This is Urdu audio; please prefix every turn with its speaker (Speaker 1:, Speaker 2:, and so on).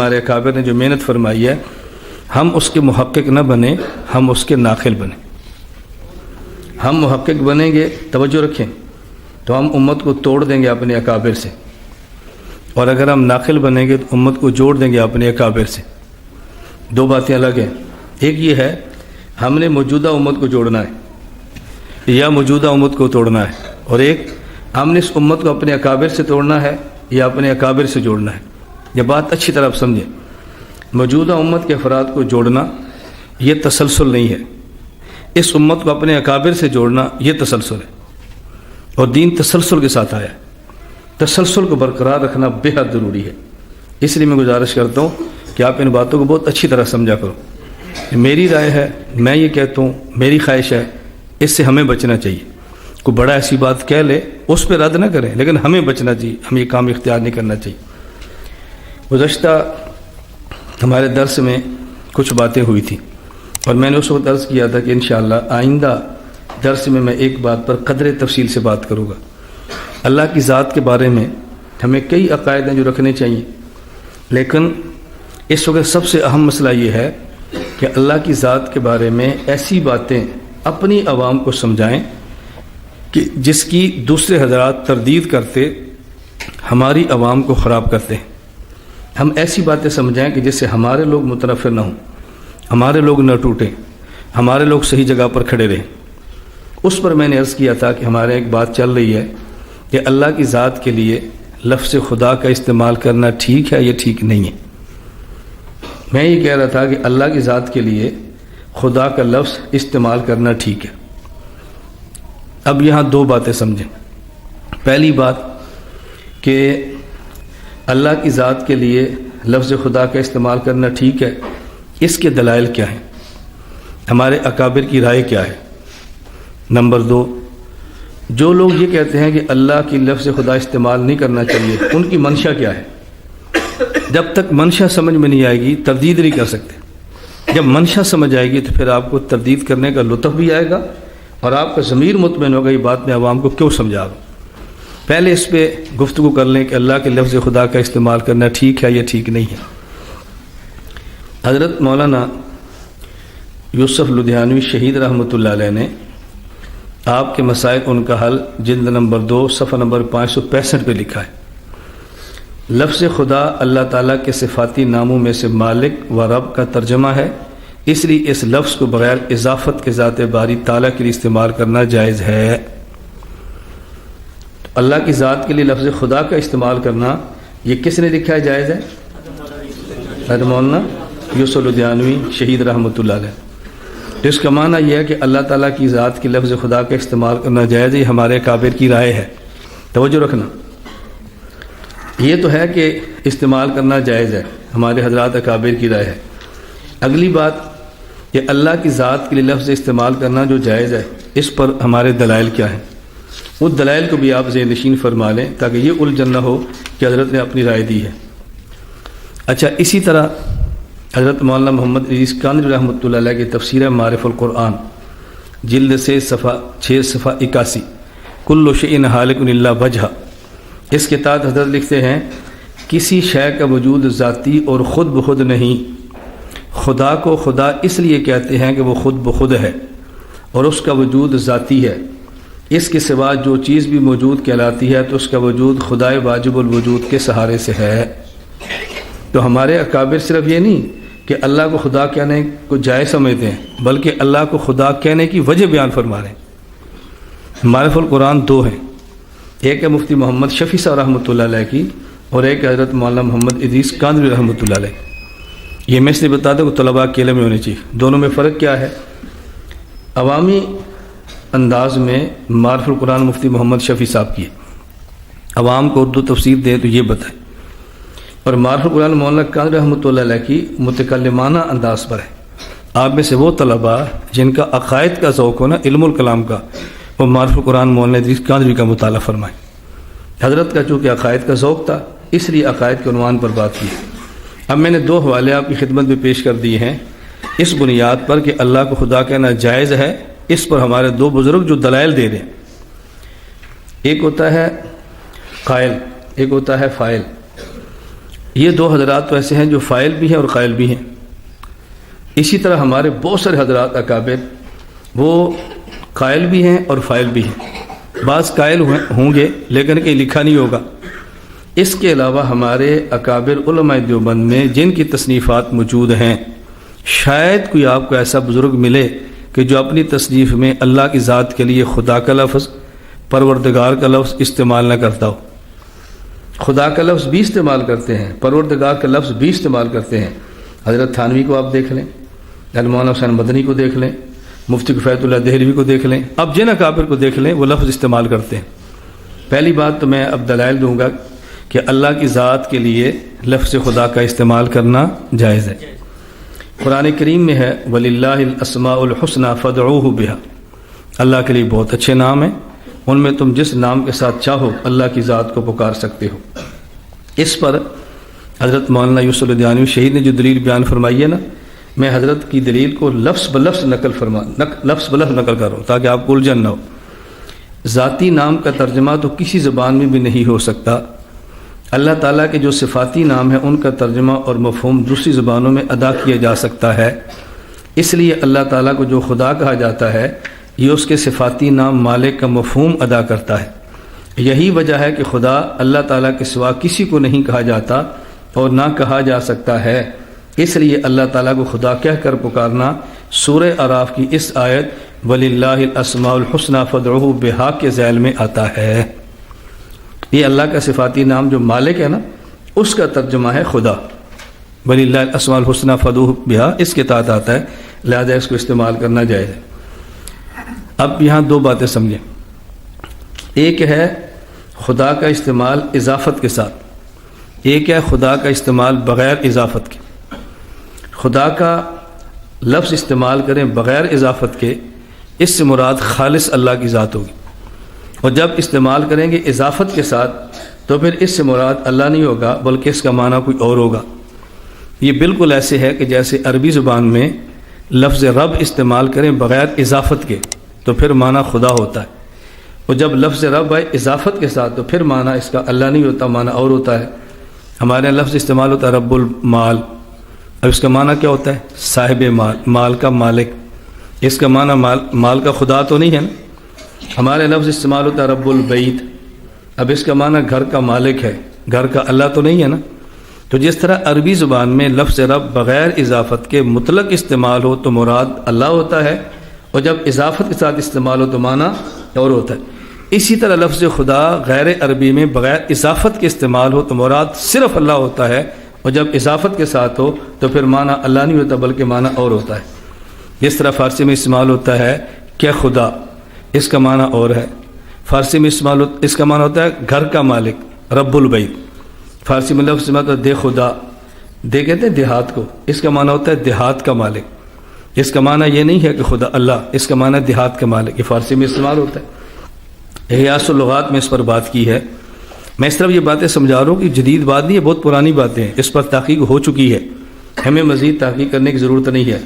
Speaker 1: ہمارے اکابر نے جو محنت فرمائی ہے، ہم اس کے محقق نہ بنیں، ہم اس کے ناقل بنیں۔ ہم محقق بنیں گے، توجہ رکھیں، تو ہم امت کو توڑ دیں گے اپنے اکابر سے، اور اگر ہم ناقل بنیں گے تو امت کو جوڑ دیں گے اپنے اکابر سے۔ دو باتیں الگ ہیں، ایک یہ ہے ہم نے موجودہ امت کو جوڑنا ہے یا موجودہ امت کو توڑنا ہے، اور ایک ہم نے اس امت کو اپنے اکابر سے توڑنا ہے یا اپنے اکابر سے جوڑنا ہے۔ یہ بات اچھی طرح سمجھیں، موجودہ امت کے افراد کو جوڑنا یہ تسلسل نہیں ہے، اس امت کو اپنے اکابر سے جوڑنا یہ تسلسل ہے، اور دین تسلسل کے ساتھ آیا ہے۔ تسلسل کو برقرار رکھنا بے حد ضروری ہے، اس لیے میں گزارش کرتا ہوں کہ آپ ان باتوں کو بہت اچھی طرح سمجھا کرو۔ میری رائے ہے، میں یہ کہتا ہوں، میری خواہش ہے، اس سے ہمیں بچنا چاہیے۔ کوئی بڑا ایسی بات کہہ لے اس پہ رد نہ کریں، لیکن ہمیں بچنا چاہیے، ہمیں یہ کام اختیار نہیں کرنا چاہیے۔ گزشتہ ہمارے درس میں کچھ باتیں ہوئی تھیں، اور میں نے اس وقت عرض کیا تھا کہ انشاءاللہ آئندہ درس میں ایک بات پر قدر تفصیل سے بات کروں گا۔ اللہ کی ذات کے بارے میں ہمیں کئی عقائد ہیں جو رکھنے چاہیے، لیکن اس وقت سب سے اہم مسئلہ یہ ہے کہ اللہ کی ذات کے بارے میں ایسی باتیں اپنی عوام کو سمجھائیں کہ جس کی دوسرے حضرات تردید کرتے ہماری عوام کو خراب کرتے ہیں۔ ہم ایسی باتیں سمجھائیں کہ جس سے ہمارے لوگ متنفر نہ ہوں، ہمارے لوگ نہ ٹوٹیں، ہمارے لوگ صحیح جگہ پر کھڑے رہیں۔ اس پر میں نے عرض کیا تھا کہ ہمارے ایک بات چل رہی ہے کہ اللہ کی ذات کے لیے لفظ خدا کا استعمال کرنا ٹھیک ہے یا ٹھیک نہیں ہے۔ میں یہ کہہ رہا تھا کہ اللہ کی ذات کے لیے خدا کا لفظ استعمال کرنا ٹھیک ہے۔ اب یہاں دو باتیں سمجھیں۔ پہلی بات کہ اللہ کی ذات کے لیے لفظ خدا کا استعمال کرنا ٹھیک ہے، اس کے دلائل کیا ہیں، ہمارے اکابر کی رائے کیا ہے۔ نمبر دو، جو لوگ یہ کہتے ہیں کہ اللہ کی لفظ خدا استعمال نہیں کرنا چاہیے، ان کی منشا کیا ہے۔ جب تک منشا سمجھ میں نہیں آئے گی تردید نہیں کر سکتے۔ جب منشا سمجھ آئے گی تو پھر آپ کو تردید کرنے کا لطف بھی آئے گا، اور آپ کا ضمیر مطمئن ہوگا یہ بات میں عوام کو کیوں سمجھا۔ پہلے اس پہ گفتگو کر لیں کہ اللہ کے لفظ خدا کا استعمال کرنا ٹھیک ہے یا ٹھیک نہیں ہے۔ حضرت مولانا یوسف لدھیانوی شہید رحمۃ اللہ علیہ نے آپ کے مسائل ان کا حل جلد نمبر 2 صفحہ نمبر 565 پہ لکھا ہے۔ لفظ خدا اللہ تعالیٰ کے صفاتی ناموں میں سے مالک و رب کا ترجمہ ہے، اس لیے اس لفظ کو بغیر اضافت کے ذات باری تعالیٰ کے لیے استعمال کرنا جائز ہے۔ اللہ کی ذات کے لیے لفظ خدا کا استعمال کرنا یہ کس نے لکھا ہے جائز ہے؟ حضرت مولانا یوسف لدھیانوی شہید رحمۃ اللہ علیہ۔ تو اس کا معنی یہ ہے کہ اللہ تعالیٰ کی ذات کی لفظ خدا کا استعمال کرنا جائز ہے، یہ ہمارے کابر کی رائے ہے۔ توجہ رکھنا، یہ تو ہے کہ استعمال کرنا جائز ہے، ہمارے حضرات اکابر کی رائے ہے۔ اگلی بات کہ اللہ کی ذات کے لیے لفظ استعمال کرنا جو جائز ہے، اس پر ہمارے دلائل کیا ہیں، اس دلائل کو بھی آپ ذہن نشین فرما لیں تاکہ یہ الجھن نہ ہو کہ حضرت نے اپنی رائے دی ہے۔ اچھا، اسی طرح حضرت مولانا محمد ادریس کاندھری رحمۃ اللہ علیہ کی تفسیر معارف القرآن جلد سے صفحہ 6 صفحہ 81 کل شیء ہالک الا وجہہ، اس کے تحت حضرت لکھتے ہیں کسی شے کا وجود ذاتی اور خود بخود نہیں۔ خدا کو خدا اس لیے کہتے ہیں کہ وہ خود بخود ہے اور اس کا وجود ذاتی ہے، اس کے سوا جو چیز بھی موجود کہلاتی ہے تو اس کا وجود خدائے واجب الوجود کے سہارے سے ہے۔ تو ہمارے اکابر صرف یہ نہیں کہ اللہ کو خدا کہنے کو جائز سمجھتے ہیں، بلکہ اللہ کو خدا کہنے کی وجہ بیان فرما رہے ہیں۔ معارف القرآن 2 ہیں، ایک ہے مفتی محمد شفیع صاحب رحمۃ اللہ علیہ کی، اور ایک ہے حضرت مولانا محمد ادریس کاندھری رحمۃ اللہ علیہ۔ یہ میں اس لیے بتا دوں کہ طلباء کے علم میں ہونے چاہیے، دونوں میں فرق کیا ہے۔ عوامی انداز میں معارف القرآن مفتی محمد شفیع صاحب کی ہے، عوام کو اردو تفسیر دیں تو یہ بتائیں، اور معارف القرآن مولانا کاندھری رحمۃ اللہ علیہ کی متکلمانہ انداز پر ہے۔ آپ میں سے وہ طلباء جن کا عقائد کا ذوق ہو نا، علم الکلام کا، وہ معارف القرآن مولانا ادریس کاندھری کا مطالعہ فرمائیں۔ حضرت کا چونکہ عقائد کا ذوق تھا، اس لیے عقائد کے عنوان پر بات کی۔ اب میں نے 2 حوالے آپ کی خدمت میں پیش کر دیے ہیں اس بنیاد پر کہ اللہ کو خدا کہنا جائز ہے۔ اس پر ہمارے 2 بزرگ جو دلائل دے رہے ہیں، ایک ہوتا ہے قائل، ایک ہوتا ہے فاعل۔ یہ دو حضرات تو ایسے ہیں جو فاعل بھی ہیں اور قائل بھی ہیں. اسی طرح ہمارے بہت سارے حضرات اکابر وہ قائل بھی ہیں اور فاعل بھی ہیں. بعض قائل ہوں گے لیکن کہیں لکھا نہیں ہوگا. اس کے علاوہ ہمارے اکابر علماء دیوبند میں جن کی تصنیفات موجود ہیں، شاید کوئی آپ کو ایسا بزرگ ملے کہ جو اپنی تصنیف میں اللہ کی ذات کے لیے خدا کا لفظ، پروردگار کا لفظ استعمال نہ کرتا ہو. خدا کا لفظ بھی استعمال کرتے ہیں، پروردگار کا لفظ بھی استعمال کرتے ہیں. حضرت تھانوی کو آپ دیکھ لیں، مولانا حسین مدنی کو دیکھ لیں، مفتی کفایت اللہ دہلوی کو دیکھ لیں. اب جن اکابر کو دیکھ لیں وہ لفظ استعمال کرتے ہیں. پہلی بات تو میں اب دلائل دوں گا کہ اللہ کی ذات کے لیے لفظ خدا کا استعمال کرنا جائز ہے. قرآن کریم میں ہے وَلِلَّهِ الْأَسْمَاءُ الْحُسْنَى فَادْعُوهُ بِهَا. اللہ کے لیے بہت اچھے نام ہیں، ان میں تم جس نام کے ساتھ چاہو اللہ کی ذات کو پکار سکتے ہو. اس پر حضرت مولانا یوسف الدیانوی شہید نے جو دلیل بیان فرمائی ہے نا، میں حضرت کی دلیل کو لفظ بلفظ نقل کر رہا ہوں تاکہ آپ کو الجھن نہ ہو. ذاتی نام کا ترجمہ تو کسی زبان میں بھی نہیں ہو سکتا. اللہ تعالیٰ کے جو صفاتی نام ہیں ان کا ترجمہ اور مفہوم دوسری زبانوں میں ادا کیا جا سکتا ہے. اس لیے اللہ تعالیٰ کو جو خدا کہا جاتا ہے یہ اس کے صفاتی نام مالک کا مفہوم ادا کرتا ہے. یہی وجہ ہے کہ خدا اللہ تعالیٰ کے سوا کسی کو نہیں کہا جاتا اور نہ کہا جا سکتا ہے. اس لیے اللہ تعالیٰ کو خدا کہہ کر پکارنا سورہ اعراف کی اس آیت وَلِلَّهِ الْأَسْمَاءُ الْحُسْنَى فَادْعُوهُ بِهَا کے ذیل میں آتا ہے. یہ اللہ کا صفاتی نام جو مالک ہے نا، اس کا ترجمہ ہے خدا. وَلِلَّهِ الْأَسْمَاءُ الْحُسْنَى فَادْعُوهُ بِهَا اس کے تحت آتا ہے، لہذا اس کو استعمال کرنا جائز ہے. اب یہاں دو باتیں سمجھیں. ایک ہے خدا کا استعمال اضافت کے ساتھ، ایک ہے خدا کا استعمال بغیر اضافت کے. خدا کا لفظ استعمال کریں بغیر اضافت کے، اس سے مراد خالص اللہ کی ذات ہوگی. اور جب استعمال کریں گے اضافت کے ساتھ تو پھر اس سے مراد اللہ نہیں ہوگا بلکہ اس کا معنی کوئی اور ہوگا. یہ بالکل ایسے ہے کہ جیسے عربی زبان میں لفظ رب استعمال کریں بغیر اضافت کے تو پھر معنی خدا ہوتا ہے، اور جب لفظ رب آئے اضافت کے ساتھ تو پھر معنی اس کا اللہ نہیں ہوتا، معنی اور ہوتا ہے. ہمارے یہاں لفظ استعمال ہوتا ہے رب المال، اب اس کا معنی کیا ہوتا ہے؟ صاحب مال، مال کا مالک. اس کا معنی مال کا خدا تو نہیں ہے نا. ہمارے لفظ استعمال ہوتا ہے رب البیت، اب اس کا معنی گھر کا مالک ہے، گھر کا اللہ تو نہیں ہے نا. تو جس طرح عربی زبان میں لفظ رب بغیر اضافت کے مطلق استعمال ہو تو مراد اللہ ہوتا ہے، اور جب اضافت کے ساتھ استعمال ہو تو معنی اور ہوتا ہے. اسی طرح لفظ خدا غیر عربی میں بغیر اضافت کے استعمال ہو تو مراد صرف اللہ ہوتا ہے، اور جب اضافت کے ساتھ ہو تو پھر معنی اللہ نہیں ہوتا بلکہ معنی اور ہوتا ہے. جس طرح فارسی میں استعمال ہوتا ہے کہ خدا، اس کا معنی اور ہے. فارسی میں استعمال اس کا معنی ہوتا ہے گھر کا مالک، رب البیت. فارسی میں لفظ استعمال ہوتا ہے دے خدا، دے کہتے ہیں دیہات کو، اس کا معنی ہوتا ہے دیہات کا مالک. اس کا معنی یہ نہیں ہے کہ خدا اللہ، اس کا معنی دیہات کا مالک. یہ فارسی میں استعمال ہوتا ہے. احیاء اللغات میں اس پر بات کی ہے. میں اس طرح یہ باتیں سمجھا رہا ہوں کہ جدید بات نہیں ہے، بہت پرانی باتیں ہیں، اس پر تحقیق ہو چکی ہے، ہمیں مزید تحقیق کرنے کی ضرورت نہیں ہے.